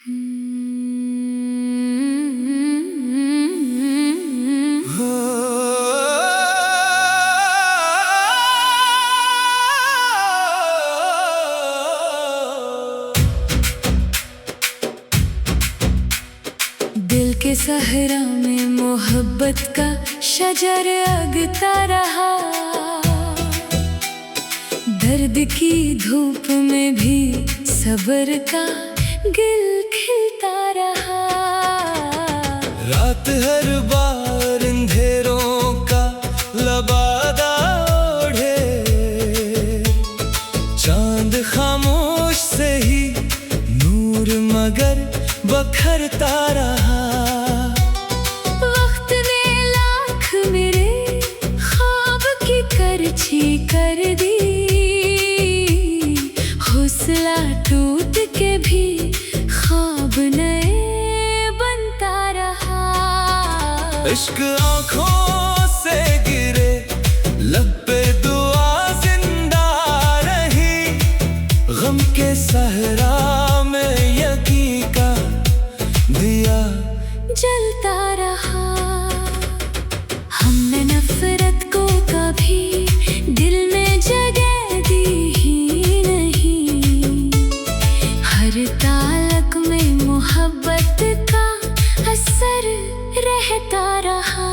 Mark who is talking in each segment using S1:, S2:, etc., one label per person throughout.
S1: दिल के सहरा में मोहब्बत का शजर अगता रहा। दर्द की धूप में भी सब्र का गिल खिलता रहा।
S2: रात हर बार अंधेरों का लबादा ओढ़े, चांद खामोश से ही नूर मगर बखरता रहा।
S1: वक्त ने लाख मेरे ख्वाब की करछी कर दी। हौसला टूट के भी ख्वाब नए बनता रहा।
S2: इश्क आँखों से गिरे, लब पे दुआ जिंदा रही। गम के सहरा में यकीन का दिया
S1: जलता रहा। हमने नफरत को कभी दिल में जगह दी ही नहीं। हर तालक में मोहब्बत का असर रहता रहा।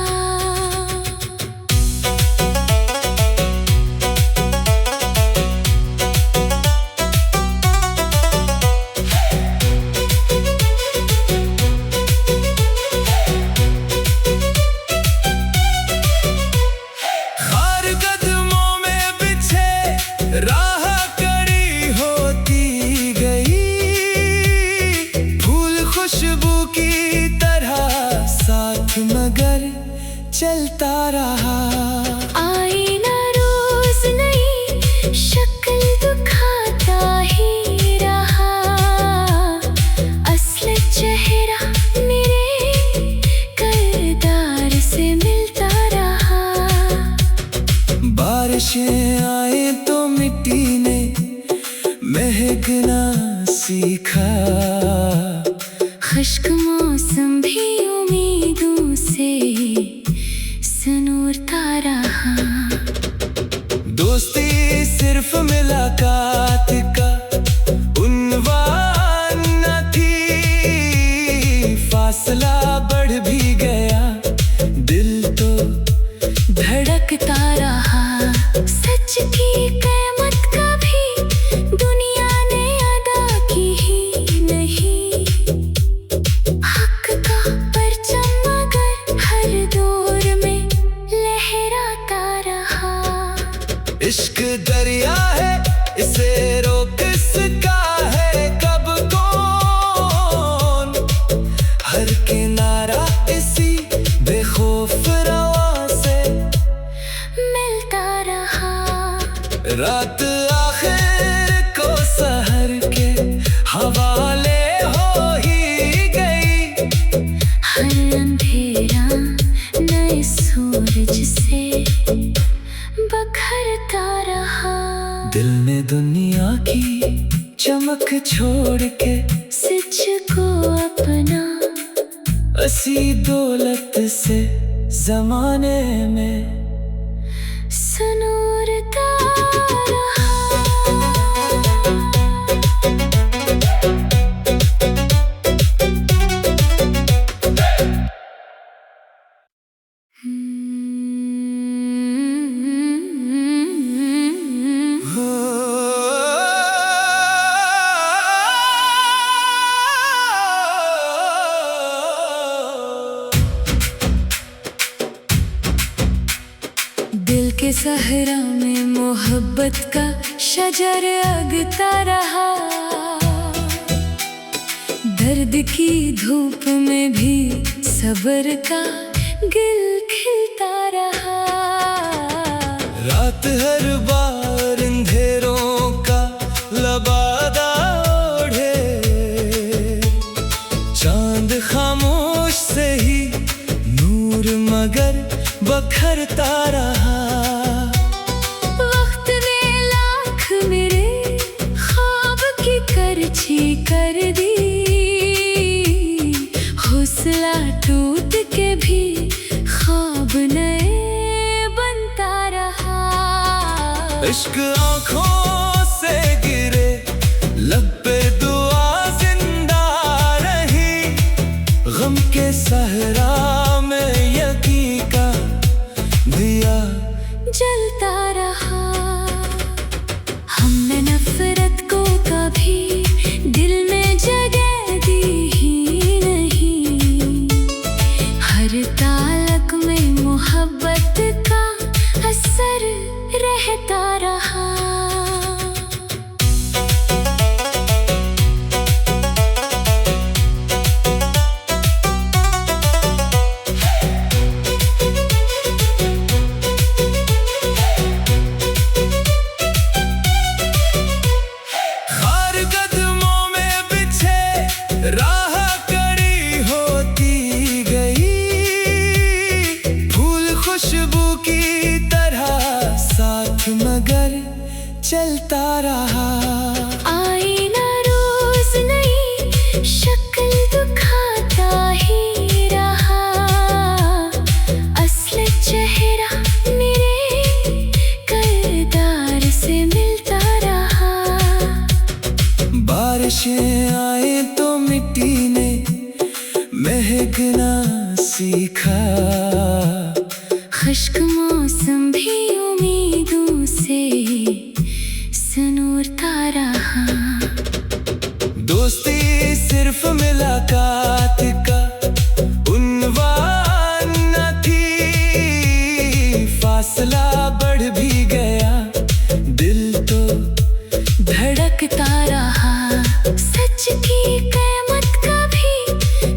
S2: राह कड़ी होती गई, फूल खुशबू की तरह साथ मगर चलता रहा।
S1: आईना रोज नई शक्ल दिखाता ही रहा। असली चेहरा मेरे किरदार से मिलता रहा।
S2: बारिशें आए तो मिट्टी ने महकना सीखा।
S1: खुश्क मौसम भी उम्मीदों से सनूरता रहा।
S2: दोस्ती सिर्फ मुलाकात का उन्वान न थी। फासला बढ़ भी गया, दिल तो
S1: धड़कता रहा। सच की कीमत कभी दुनिया ने अदा की ही नहीं। हक का परचम मगर हर दौर में लहराता रहा।
S2: इश्क दरिया है, इसे रोक सका है कब कौन। हर किनारा इसी बेखौफ रवा से
S1: मिलता रहा।
S2: रात आखिर को सहर के हवाले हो ही गई।
S1: हर अंधेरा नए सूरज से बखरता रहा।
S2: दिल में दुनिया की चमक छोड़ के
S1: सच को अपना
S2: असी दौलत से जमाने में
S1: सनूरता रहा। दिल के सहरा में मोहब्बत का शजर अगता रहा। दर्द की धूप में भी सब्र का गिल खिलता रहा।
S2: रात हर बार अंधेरों का लबादा ओढ़े, चांद खामोश से ही नूर मगर बखरता रहा।
S1: वक्त ने लाख मेरे ख्वाब की करछी कर दी। हौसला टूट के भी ख्वाब नए बनता रहा।
S2: इश्क आँखों से गिरे, लब पे दुआ जिंदा रही, गम के सहरा में यकीन का दिया
S1: जलता रहा। हमने नफरत को कभी दिल में जगह दी ही नहीं, हर तालक में मोहब्बत का असर रहता रहा।
S2: राह कड़ी होती गई, फूल खुशबू की तरह साथ मगर चलता रहा।
S1: आईना रोज नई शक्ल दिखाता ही रहा, असली चेहरा मेरे किरदार से मिलता रहा।
S2: बारिशें आए तो मिट्टी ने महकना सीखा,
S1: खुश्क मौसम भी उम्मीदों से सनूरता रहा।
S2: दोस्ती सिर्फ मुलाकात का उन्वान न थी, फासला बढ़ भी गया, दिल तो
S1: धड़कता रहा। सच की कीमत कभी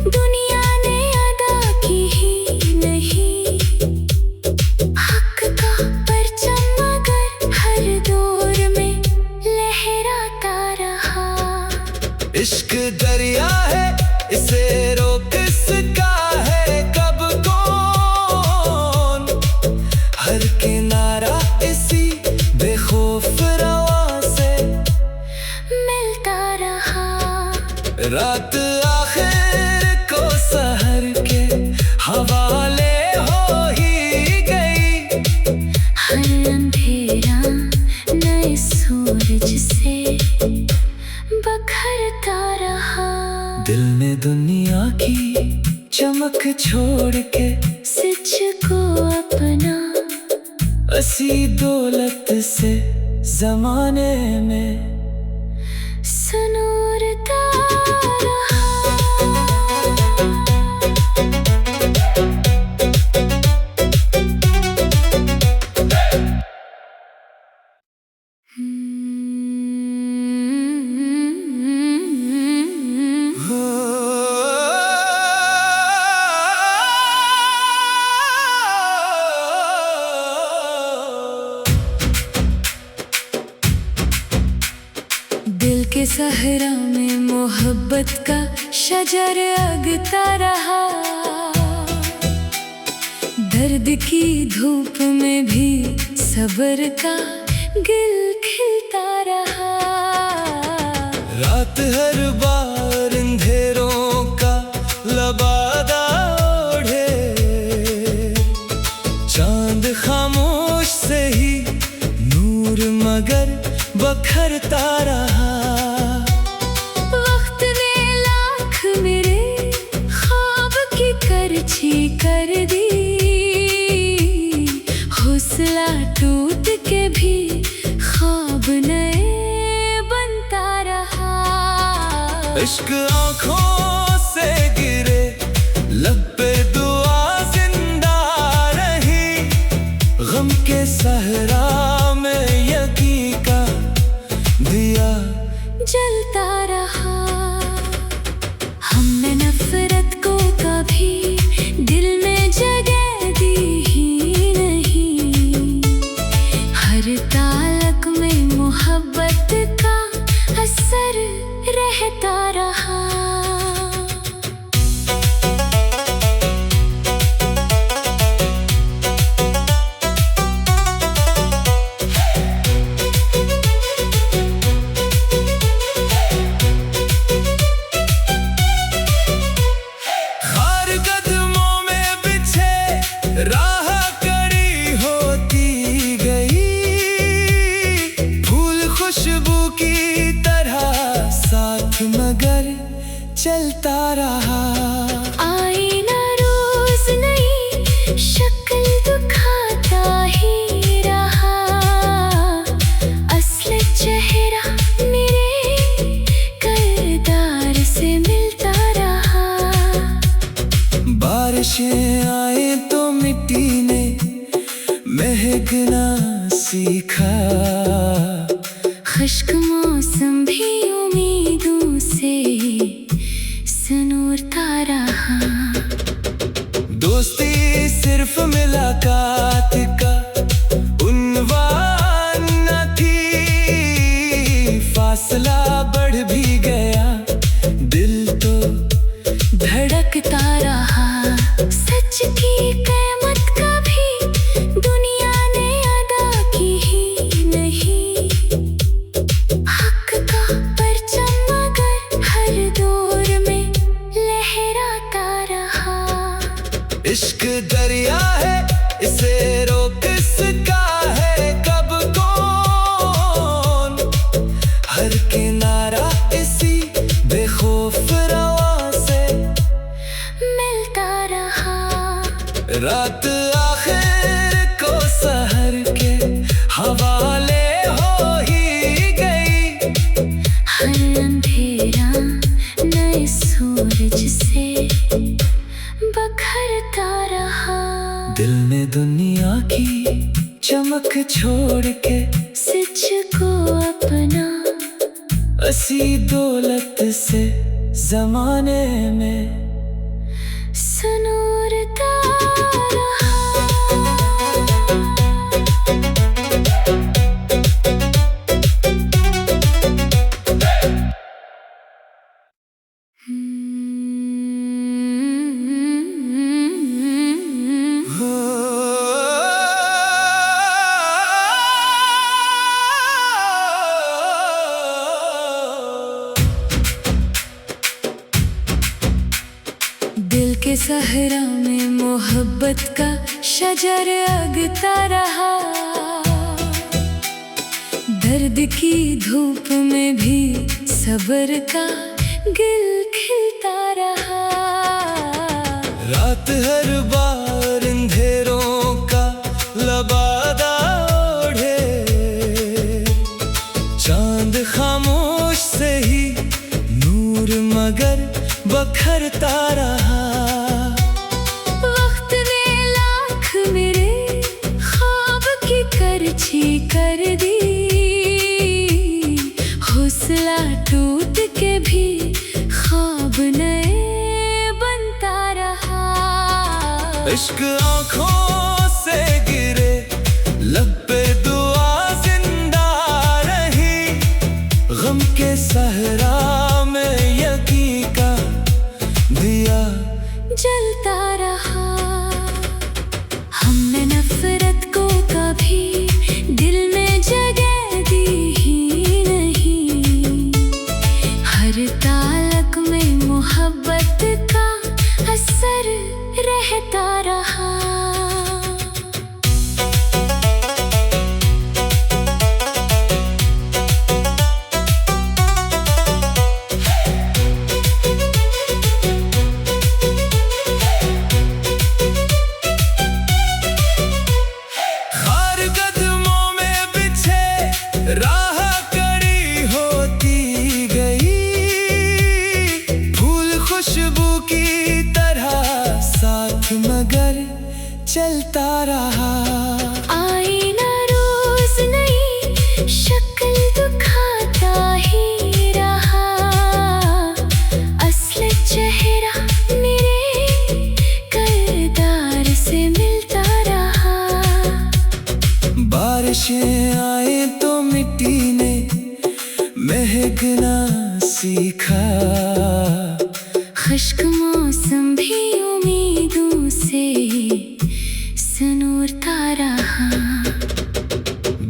S1: दुनिया ने अदा की ही नहीं, हक का परचम मगर हर दौर में लहराता रहा।
S2: इश्क दरिया है, इसे रोक सका है कब कौन, हर किनारा इसी बेखौफ रवा से
S1: मिलता रहा।
S2: रात आखिर को सहर के हवाले हो ही गई,
S1: हर अंधेरा नए सूरज से बखरता रहा।
S2: दिल ने दुनिया की चमक छोड़ के
S1: सच को अपना
S2: असी दौलत से जमाने में
S1: सनूरता रहा। दिल के सहरा में मोहब्बत का शजर अगता रहा, दर्द की धूप में भी सब्र का गिल खिलता रहा।
S2: रात हर बार अंधेरों का लबादा ओढ़े, चांद खामोश से ही नूर मगर बखरता रहा।
S1: वक्त ने लाख मेरे ख्वाब की करछी कर दी, हौसला टूट के भी ख्वाब नए बनता रहा।
S2: इश्क आँखों से गिरे, लब पे दुआ जिंदा रही, गम के सहरा में यकीन का दिया
S1: जलता रहा। हमने नफरत को कभी दिल में जगह दी ही नहीं, हर तालक में मोहब्बत का असर रहता रहा।
S2: मगर चलता रहा।
S1: आईना रोज नई शक्ल दिखाता ही रहा, असली चेहरा मेरे किरदार से मिलता रहा।
S2: बारिशें आए तो मिट्टी ने महकना सीखा,
S1: खुश्क मौसम भी उम्मीदों से सनूरता रहा।
S2: दोस्ती सिर्फ मुलाकात का उन्वान न थी, फासला बढ़ भी गया दिल तो
S1: धड़कता रहा। सच की कीमत कभी दुनिया ने अदा की ही नहीं, हक का परचम मगर हर दौर में लहराता रहा।
S2: इश्क दरिया है इसे रोक इसका है कब कौन, हर किनारा इसी बेखौफ रवा से
S1: मिलता रहा।
S2: रात आखिर को सहर के हवाले हो ही गई,
S1: हर अंधेरा नए सूरज से बखरता रहा।
S2: दिल ने दुनिया की चमक छोड़ के
S1: सच को अपना
S2: असी दौलत से जमाने में
S1: सनूरता रहा। दिल के सहरा में मोहब्बत का शजर अगता रहा, दर्द की धूप में भी सब्र का गिल खिलता रहा।
S2: रात हर बार अंधेरों का लबादा ओढ़े, चांद खामोश से ही नूर मगर बखरता रहा।
S1: वक्त ने लाख मेरे ख्वाब की करछी कर दी, हौसला टूट के भी ख्वाब नए बनता रहा।
S2: इश्क आँखों से गिरे लब पे दुआ जिंदा रही, गम के सहरा में यकीन का दिया
S1: जलता रहा। हमने नफरत को कभी दिल में जगह दी ही नहीं, हर तालक में मोहब्बत का असर रहता रहा।
S2: राह कड़ी होती गई, फूल खुशबू की तरह साथ मगर चलता रहा।
S1: आईना रोज नई शक्ल दिखाता ही रहा, असली चेहरा मेरे किरदार से मिलता रहा।
S2: बारिशें आए तो मिट्टी ने महकना सीखा,
S1: खुश्क मौसम भी उम्मीदों से सनूरता रहा।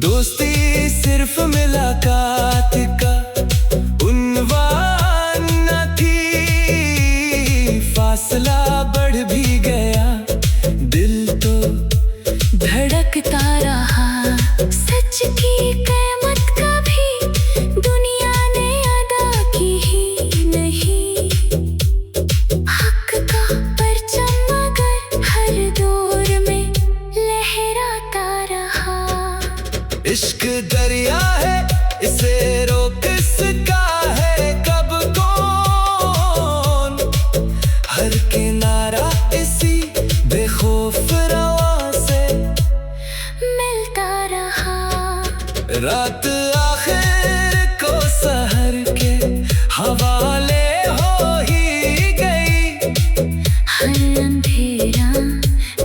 S2: दोस्ती सिर्फ मुलाकात का उन्वान न थी, फासला बढ़ भी गया दिल तो
S1: धड़कता रहा। सच की कीमत कभी दुनिया ने अदा की ही नहीं,
S2: रात आखिर को सहर के हवाले हो ही गई।
S1: हर अंधेरा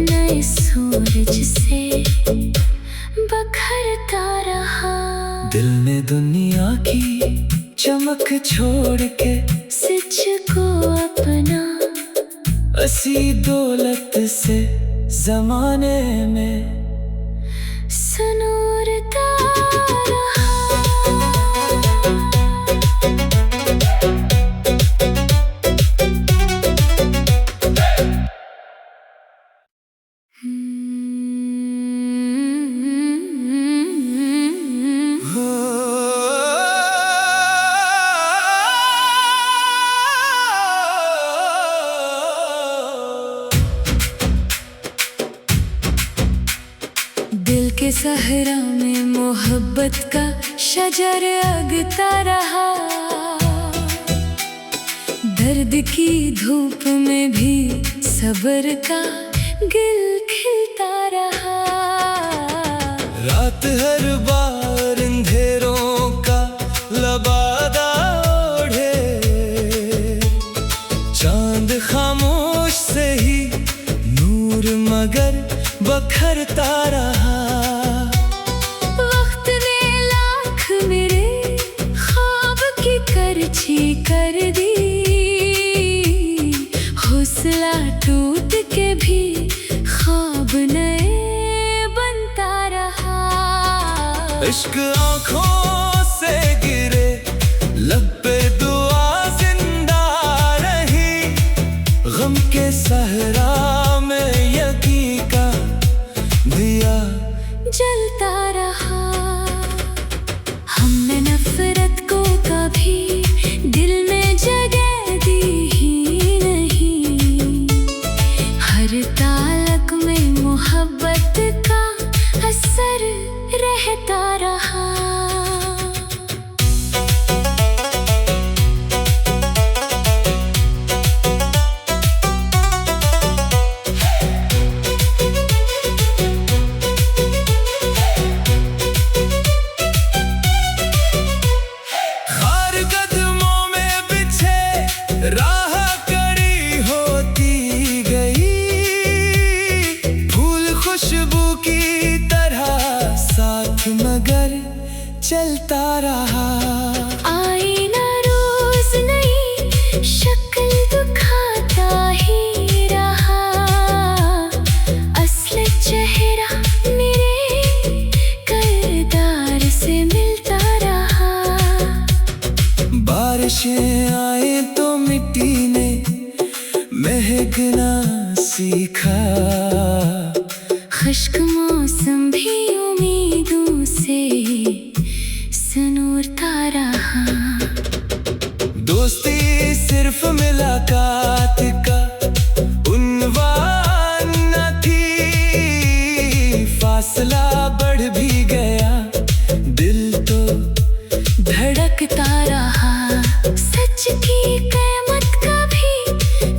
S1: नए सूरज से बखरता रहा।
S2: दिल ने दुनिया की चमक छोड़ के
S1: सच को अपना
S2: असी दौलत से जमाने में
S1: सनूरता रहा। दिल के सहरा में मोहब्बत का शजर अगता रहा। दर्द की धूप में भी सब्र का गिल खिलता रहा।
S2: रात हर बार अंधेरों का लबादा ओढ़े, चांद खामोश से ही नूर मगर बखरता रहा।
S1: वक्त ने लाख मेरे ख्वाब की करछी कर दी। हौसला टूट के भी ख्वाब नए बनता रहा।
S2: इश्क आँखों से गिरे, लब पे दुआ जिंदा रही। गम के सहरा में यकीन का दिया
S1: जलता रहा। हमने नफरत को कभी दिल में जगह दी ही नहीं। हर तालक में मोहब्बत का असर रहता रहा।
S2: राह कड़ी होती गई, फूल खुशबू की तरह साथ मगर चलता रहा।
S1: आईना रोज नई शक्ल दिखाता ही रहा। असली चेहरा मेरे किरदार से मिलता रहा।
S2: बारिशें आए तो मिट्टी ने महकना सीखा।
S1: खुश्क मौसम भी उम्मीदों से सनूरता रहा।
S2: दोस्ती सिर्फ मुलाकात का उन्वान न थी। फासला बढ़ भी गया, दिल तो
S1: धड़कता रहा। सच की कीमत कभी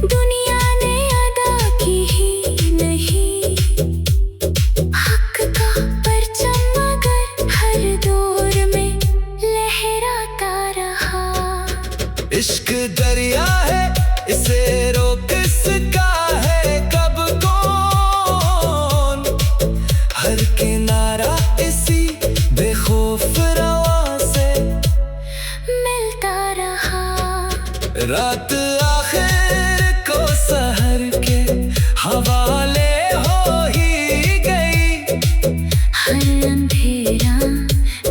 S1: दुनिया ने अदा की ही नहीं। हक का परचम मगर हर दौर में लहराता रहा।
S2: इश्क दरिया है, इसे रोक सका है कब कौन। हर किनारा इसी बेखौफ रवा से
S1: मिलता रहा।
S2: रात आखिर को सहर के हवाले हो ही गई।
S1: हर अंधेरा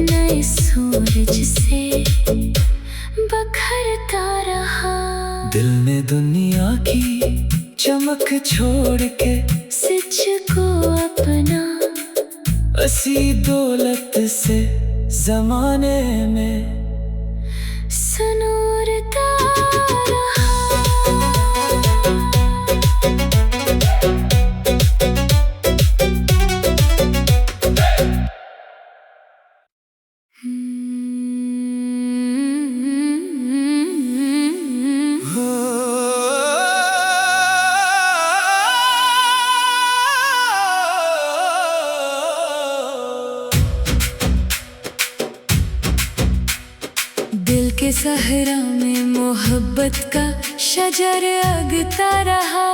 S1: नए सूरज से बखरता रहा।
S2: दिल ने दुनिया की चमक छोड़ के
S1: सच को अपना
S2: असी दौलत से जमाने में
S1: सनूरता रहा। सहरा में मोहब्बत का शजर अगता रहा,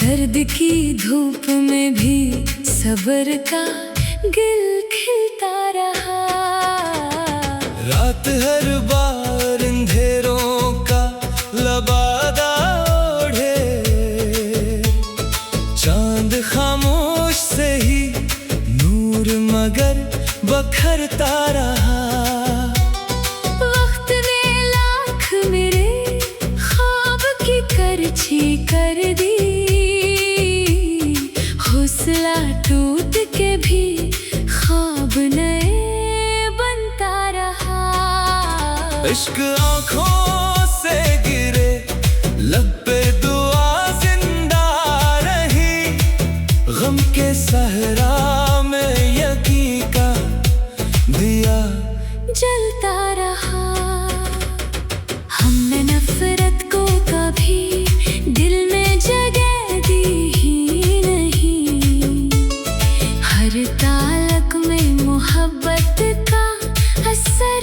S1: दर्द की धूप में भी सब्र का गिल खिलता रहा।
S2: रात हर बार अंधेरों का लबादा ओढ़े, चांद खामोश से ही नूर मगर बखरता रहा।
S1: वक्त ने लाख मेरे ख्वाब की करछी कर दी, हौसला टूट के भी ख्वाब नए बनता रहा।
S2: इश्क आँखों से गिरे, लब पे दुआ जिंदा रही, गम के सहरा में यकीन का दिया
S1: जलता रहा। हमने नफरत को कभी दिल में जगह दी ही नहीं, हर तालक में मोहब्बत का असर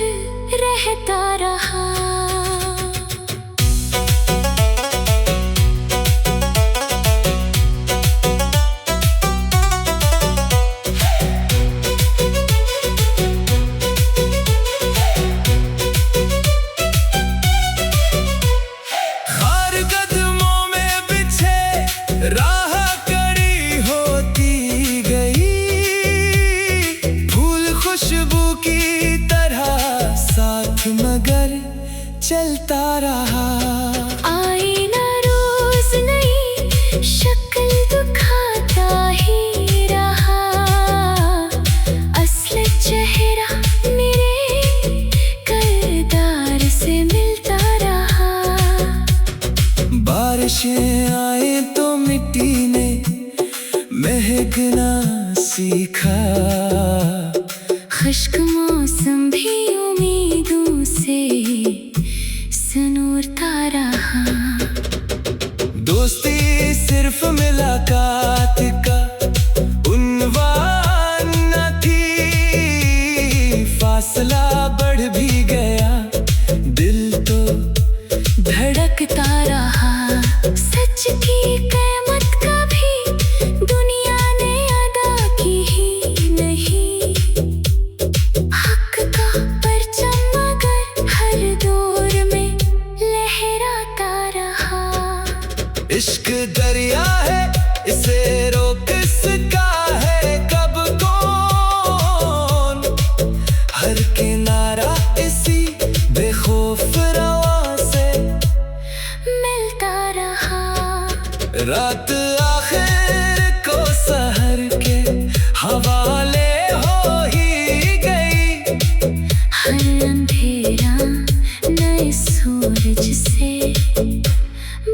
S1: रहता रहा।
S2: राह कड़ी होती गई, फूल खुशबू की तरह साथ मगर चलता रहा।
S1: आईना रोज नई शक्ल दिखाता ही रहा, असली चेहरा मेरे किरदार से मिलता रहा।
S2: बारिशें आए तो मिट्टी ने महकना सीखा,
S1: खुश्क मौसम भी उम्मीदों से सनूरता रहा।
S2: दोस्ती सिर्फ मुलाकात का उन्वान न थी, फासला बढ़ भी गया, दिल तो
S1: धड़कता रहा। सच की कीमत कभी दुनिया ने अदा की ही नहीं, हक का परचम मगर हर दौर में लहराता रहा।
S2: इश्क दरिया है, इसे रोक सका है कब कौन, हर किनारा इसी बेखौफ रवा से
S1: मिलता रहा।
S2: रात आखिर को सहर के हवाले हो ही गई,
S1: हर अंधेरा नए सूरज से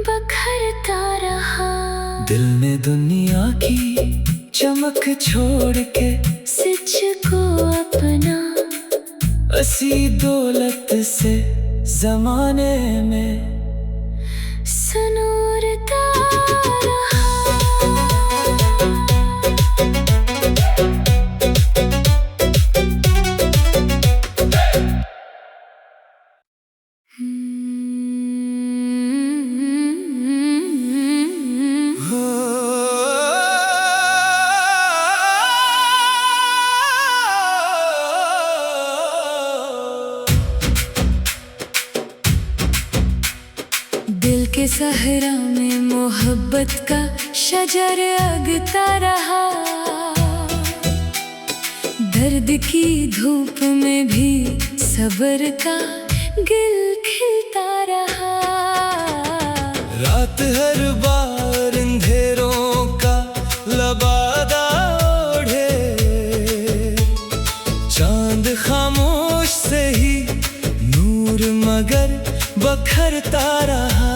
S1: बखरता रहा।
S2: दिल ने दुनिया की चमक छोड़ के
S1: सच को अपना
S2: असी दौलत से जमाने में
S1: सनूरता रहा। दिल के सहरा में मोहब्बत का शजर अगता रहा, दर्द की धूप में भी सब्र का गिल खिलता रहा।
S2: रात हर बार अंधेरों का लबादा ओढ़े, चांद खामोश से ही नूर मगर बखरता रहा।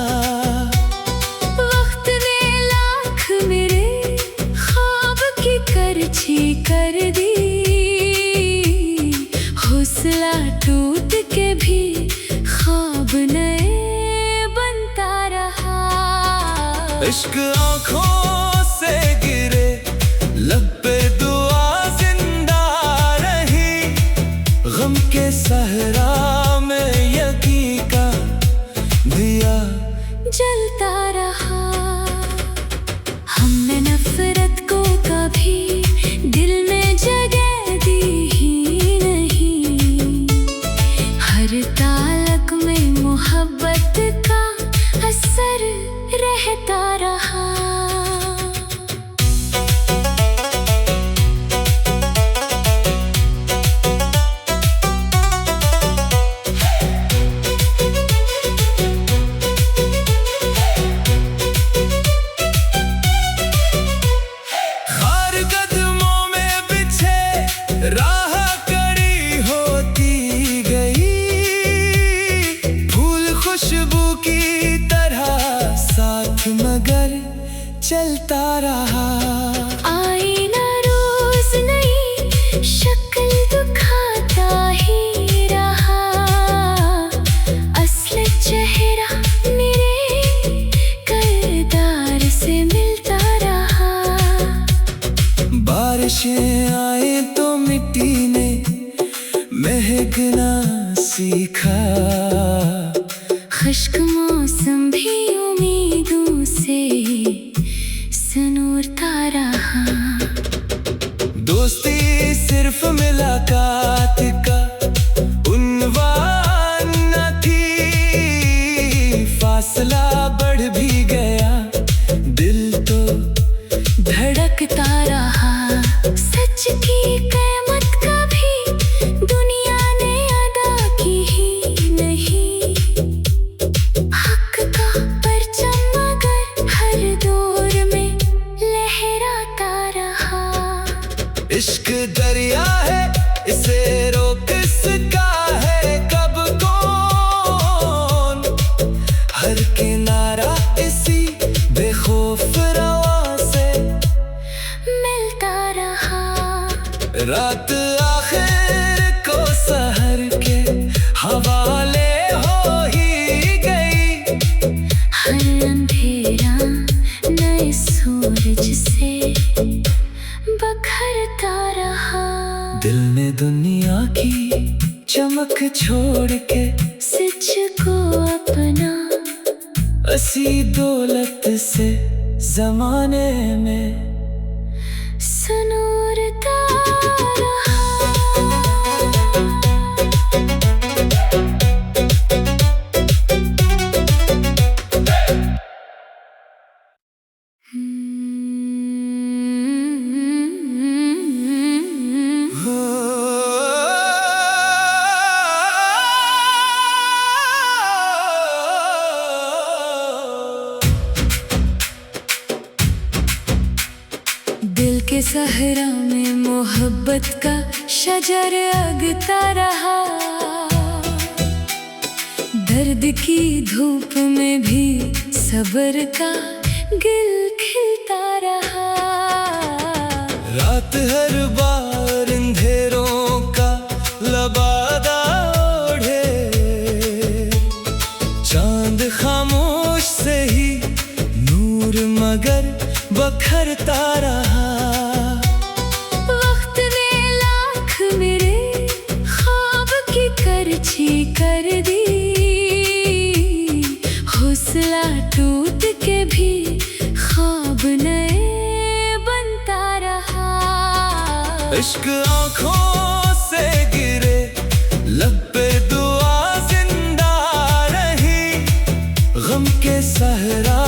S1: वक्त ने लाख मेरे ख्वाब की करछी कर दी, हौसला टूट के भी ख्वाब नए बनता रहा।
S2: इश्क आँखों से गिरे, लब पे दुआ जिंदा रही, गम के सहरा खुशबू की तरह साथ मगर चलता रहा।
S1: आईना रोज नई शक्ल दिखाता ही रहा, असली चेहरा मेरे किरदार से मिलता रहा।
S2: बारिशें आए तो मिट्टी ने महकना सीखा,
S1: खुश्क मौसम भी उम्मीदों से सनूरता रहा।
S2: दोस्ती सिर्फ मुलाकात का उन्वान न थी, फासला बढ़ भी गया दिल तो
S1: धड़कता रहा। सच की कीमत कभी दुनिया ने अदा की ही नहीं, हक का परचम मगर हर दौर में लहराता रहा।
S2: इश्क दरिया है इसे रोक इसका है कब कौन, हर किनारा इसी बेखौफ रवा से
S1: मिलता रहा।
S2: रात आखिर को सहर के हवाले हो ही गई,
S1: हर अंधेरा नए सूरज से बखरता रहा।
S2: दिल ने दुनिया की चमक छोड़ के
S1: सच को अपना
S2: असी दौलत से जमाने में
S1: सनूरता रहा। दिल के सहरा में मोहब्बत का शजर अगता रहा, दर्द की धूप में भी सब्र का गिल खिलता रहा।
S2: रात हर बार अंधेरों का लबादा ओढ़े, चांद खामोश से ही नूर मगर बखरता रहा।
S1: वक्त ने लाख मेरे ख्वाब की करछी कर दी, हौसला टूट के भी ख्वाब नए बनता रहा।
S2: इश्क आँखों से गिरे लब पे दुआ जिंदा रही, गम के सहरा